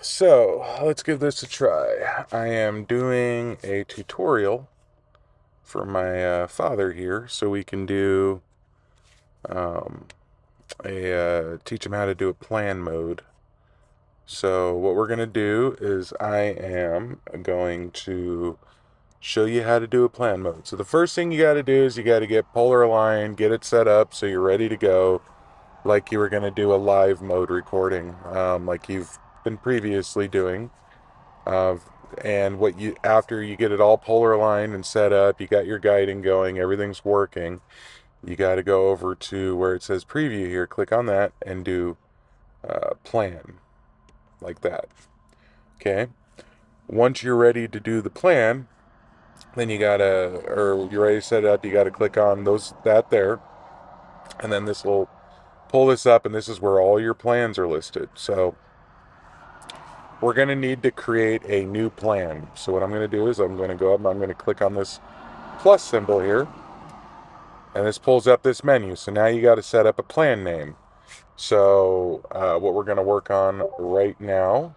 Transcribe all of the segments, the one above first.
So let's give this a try. I am doing a tutorial for my father here, so we can do um, teach him how to do a plan mode. So what we're gonna do is I am going to show you how to do a plan mode. So the first thing you got to do is you got to get polar aligned, get it set up so you're ready to go, like you were gonna do a live mode recording, like you've been previously doing. Uh, and what you after you get it all polar aligned and set up, you got your guiding going, everything's working. You got to go over to where it says preview here, click on that, and do plan like that. Okay. Once you're ready to do the plan, then or you're ready to set it up. You gotta click on that there, and then this will pull this up, and this is where all your plans are listed. So we're going to need to create a new plan. So what I'm going to do is I'm going to go up and I'm going to click on this plus symbol here, and this pulls up this menu. So now you got to set up a plan name. So what we're going to work on right now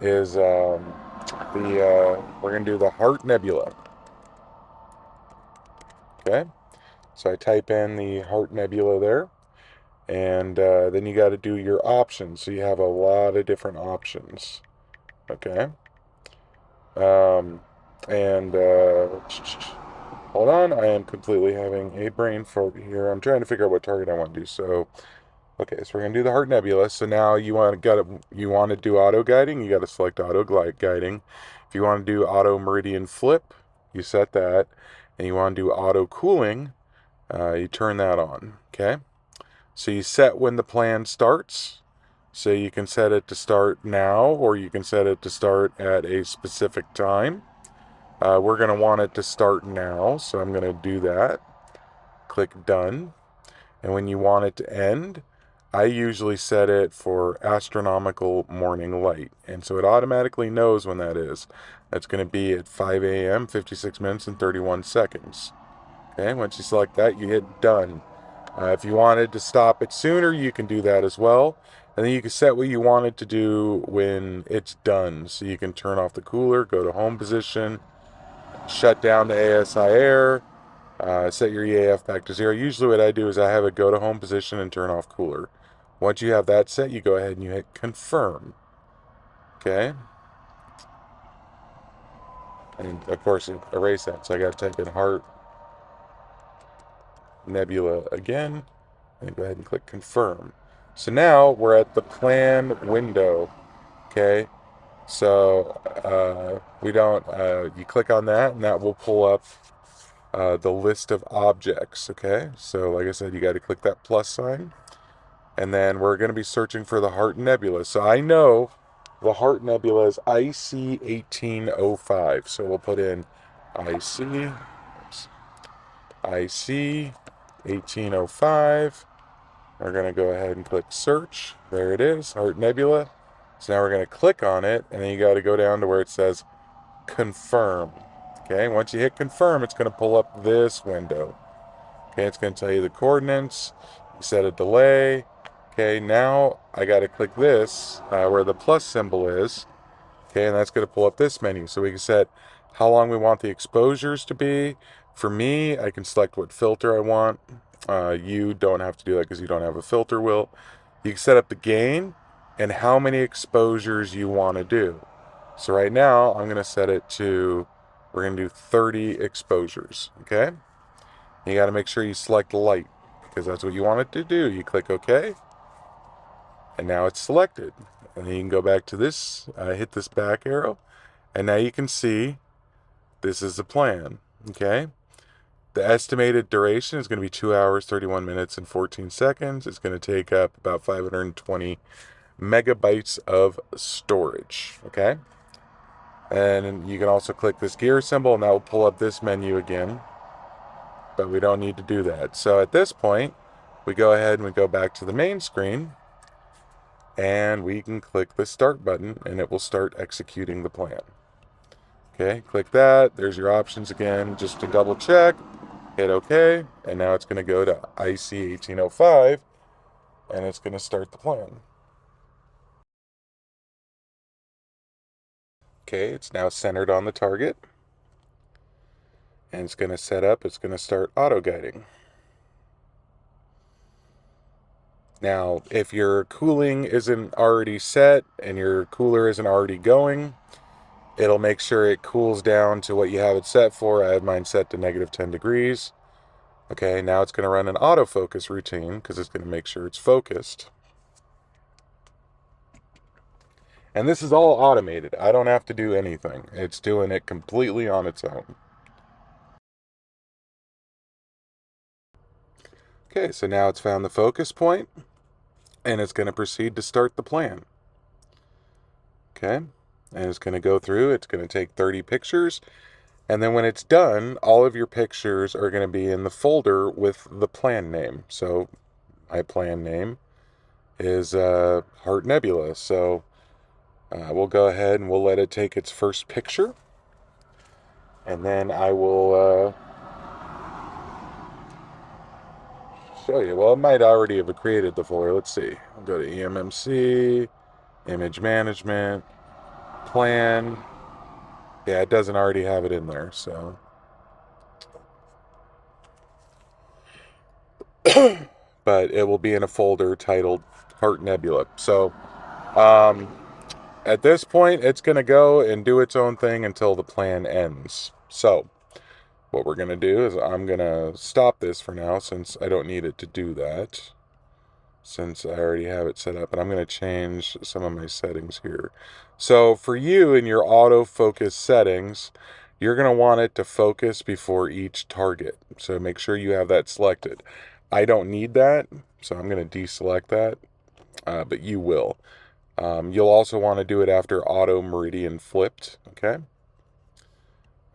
is we're going to do the Heart Nebula. Okay, so I type in the Heart Nebula there, and then you got to do your options. So you have a lot of different options. Okay. Um, and hold on, I am completely having a brain fart here. I'm trying to figure out what target I want to do. So, okay, so we're gonna do the Heart Nebula. So now you want to do auto guiding. You got to select auto guiding. If you want to do auto meridian flip, you set that, and you want to do auto cooling, you turn that on. Okay. So you set when the plan starts. So you can set it to start now, or you can set it to start at a specific time. We're going to want it to start now, so I'm going to do that. Click done. And when you want it to end, I usually set it for astronomical morning light. And so it automatically knows when that is. That's going to be at 5 a.m., 56 minutes, and 31 seconds. Okay, once you select that, you hit done. If you wanted to stop it sooner, you can do that as well. And then you can set what you want it to do when it's done. So you can turn off the cooler, go to home position, shut down the ASIair, set your EAF back to 0. Usually what I do is I have it go to home position and turn off cooler. Once you have that set, you go ahead and you hit confirm. Okay? And of course, erase that. So I got to type in Heart Nebula again. And go ahead and click confirm. So now we're at the plan window. Okay? So you click on that, and that will pull up the list of objects. Okay, so like I said, you got to click that plus sign, and then we're going to be searching for the Heart Nebula. So I know the Heart Nebula is IC 1805. So we'll put in IC 1805. We're going to go ahead and click search. There it is, Heart Nebula. So now we're going to click on it, and then you got to go down to where it says confirm. Okay, once you hit confirm, it's going to pull up this window. Okay, it's going to tell you the coordinates. You set a delay. Okay, now I got to click this where the plus symbol is. Okay, and that's going to pull up this menu. So we can set how long we want the exposures to be. For me, I can select what filter I want. You don't have to do that because you don't have a filter wheel. You can set up the gain and how many exposures you want to do. So right now, I'm going to set it to, we're going to do 30 exposures, okay? You got to make sure you select light because that's what you want it to do. You click OK, and now it's selected. And then you can go back to this, hit this back arrow, and now you can see this is the plan, okay? The estimated duration is going to be 2 hours, 31 minutes, and 14 seconds. It's going to take up about 520 megabytes of storage, okay? And you can also click this gear symbol, and that will pull up this menu again. But we don't need to do that. So at this point, we go ahead and we go back to the main screen, and we can click the start button, and it will start executing the plan. Okay, click that. There's your options again, just to double check. Hit OK, and now it's going to go to IC 1805, and it's going to start the plan. Okay, it's now centered on the target. And it's going to set up, it's going to start auto guiding. Now, if your cooling isn't already set and your cooler isn't already going, it'll make sure it cools down to what you have it set for. I have mine set to -10 degrees. Okay, now it's going to run an autofocus routine because it's going to make sure it's focused. And this is all automated. I don't have to do anything. It's doing it completely on its own. Okay, so now it's found the focus point, and it's going to proceed to start the plan. Okay, and it's going to go through. It's going to take 30 pictures, and then when it's done, all of your pictures are going to be in the folder with the plan name. So my plan name is Heart Nebula. So we'll go ahead and we'll let it take its first picture, and then I will show you. Well, it might already have created the folder. Let's see. I'll go to eMMC, Image Management, Plan. Yeah, it doesn't already have it in there, so. But it will be in a folder titled Heart Nebula. So, at this point, it's going to go and do its own thing until the plan ends. So, what we're going to do is I'm going to stop this for now since I don't need it to do that. Since I already have it set up, and I'm going to change some of my settings here. So for you in your autofocus settings, you're going to want it to focus before each target. So make sure you have that selected. I don't need that, so I'm going to deselect that, but you will. You'll also want to do it after auto meridian flipped, okay?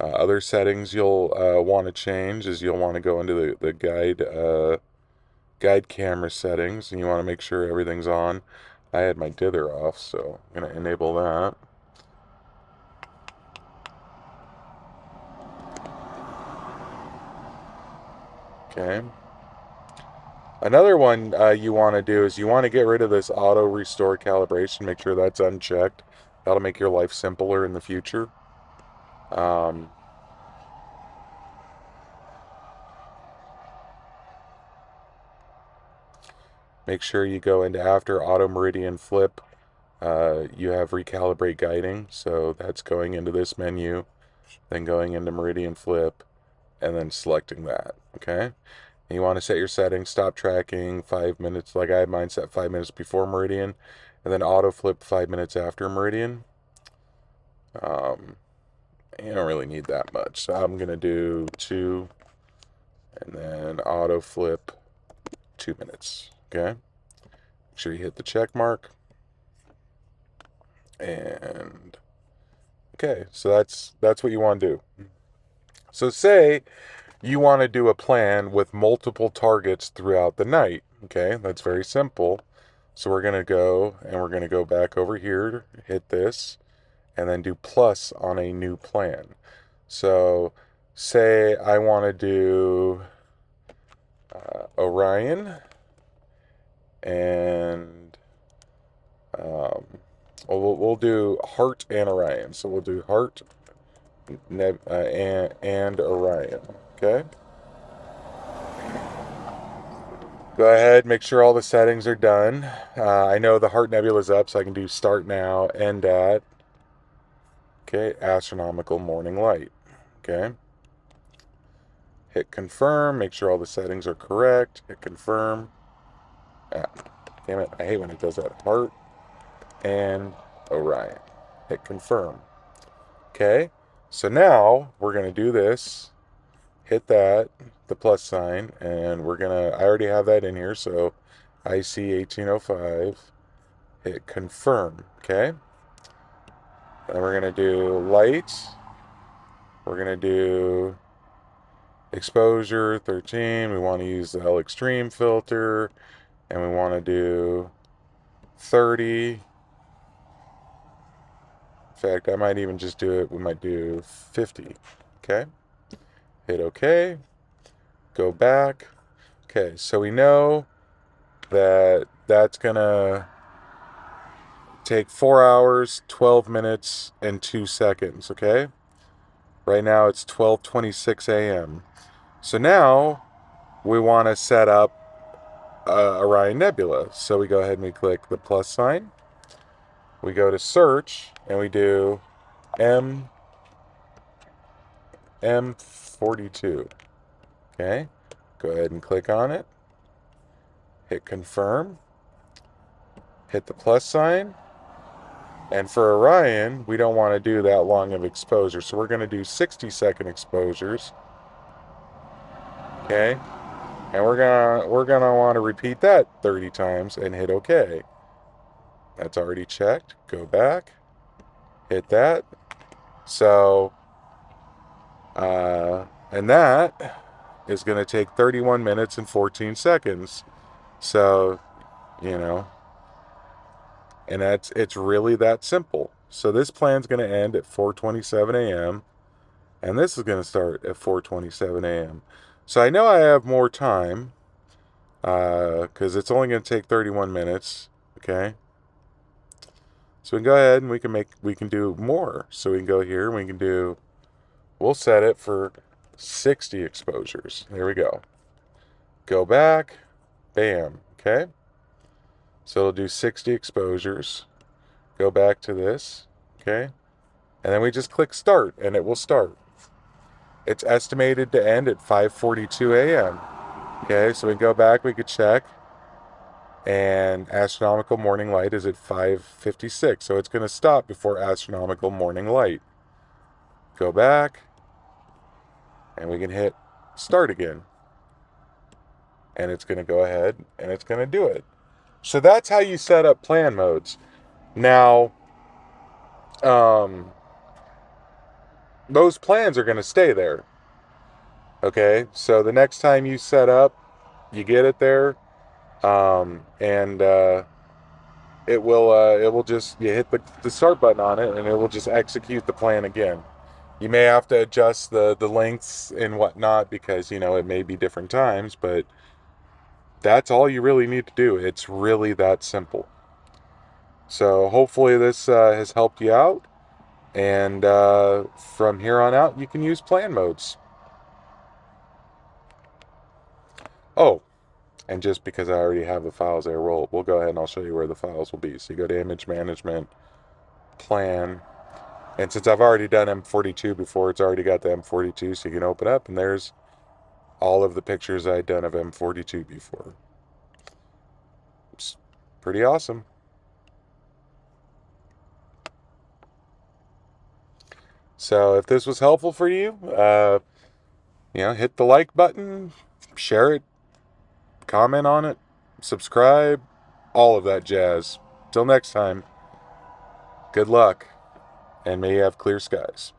Other settings you'll want to change is you'll want to go into the guide camera settings, and you want to make sure everything's on. I had my dither off, so I'm going to enable that. Okay. Another one you want to do is you want to get rid of this auto restore calibration. Make sure that's unchecked. That'll make your life simpler in the future. Make sure you go into after auto meridian flip. You have recalibrate guiding, so that's going into this menu, then going into meridian flip, and then selecting that. Okay, and you want to set your settings, stop tracking 5 minutes, like I had mine set 5 minutes before meridian, and then auto flip 5 minutes after meridian. You don't really need that much, so I'm gonna do 2, and then auto flip 2 minutes. Okay, make sure you hit the check mark. And okay, so that's what you want to do. So say you want to do a plan with multiple targets throughout the night. Okay, that's very simple. So we're going to go and we're going to go back over here, hit this, and then do plus on a new plan. So say I want to do Orion and we'll do Heart and Orion. So we'll do Heart and Orion. Okay. Go ahead, make sure all the settings are done. I know the Heart Nebula is up, so I can do start now, end at. Okay, astronomical morning light. Okay. Hit confirm, make sure all the settings are correct. Hit confirm. Ah, damn it, I hate when it does that. Heart and Orion. Hit confirm. Okay, so now we're going to do this. Hit that, the plus sign, and we're going to, I already have that in here, so IC 1805. Hit confirm. Okay, then we're going to do light. We're going to do exposure 13. We want to use the L extreme filter, and we want to do 30. In fact, I might even just do it, we might do 50. Okay, hit OK, go back. Okay, so we know that that's gonna take 4 hours, 12 minutes, and 2 seconds, okay? Right now it's 12:26 a.m. So now we want to set up Orion Nebula. So we go ahead and we click the plus sign. We go to search and we do M42. Okay, go ahead and click on it. Hit confirm. Hit the plus sign. And for Orion, we don't want to do that long of exposure. So we're going to do 60-second exposures. Okay? And we're gonna want to repeat that 30 times and hit OK. That's already checked. Go back. Hit that. So and that is going to take 31 minutes and 14 seconds. So, you know, and it's really that simple. So this plan's going to end at 4:27 a.m. and this is going to start at 4:27 a.m. So I know I have more time because it's only going to take 31 minutes. Okay. So we can go ahead and we can do more. So we can go here and we'll set it for 60 exposures. There we go. Go back. Bam. Okay. So it'll do 60 exposures. Go back to this. Okay. And then we just click start and it will start. It's estimated to end at 5:42 a.m. Okay. So we can go back. We could check. And astronomical morning light is at 5:56. So it's going to stop before astronomical morning light. Go back. And we can hit start again. And it's going to go ahead and it's going to do it. So that's how you set up plan modes. Now, those plans are going to stay there. Okay, so the next time you set up, you get it there, and it will just you hit the start button on it, and it will just execute the plan again. You may have to adjust the lengths and whatnot because it may be different times, but that's all you really need to do. It's really that simple. So hopefully this has helped you out. And from here on out, you can use plan modes. Oh, and just because I already have the files there, we'll go ahead and I'll show you where the files will be. So you go to Image Management, Plan. And since I've already done M42 before, it's already got the M42, so you can open up, and there's all of the pictures I'd done of M42 before. It's pretty awesome. So if this was helpful for you, hit the like button, share it, comment on it, subscribe, all of that jazz. Till next time, good luck, and may you have clear skies.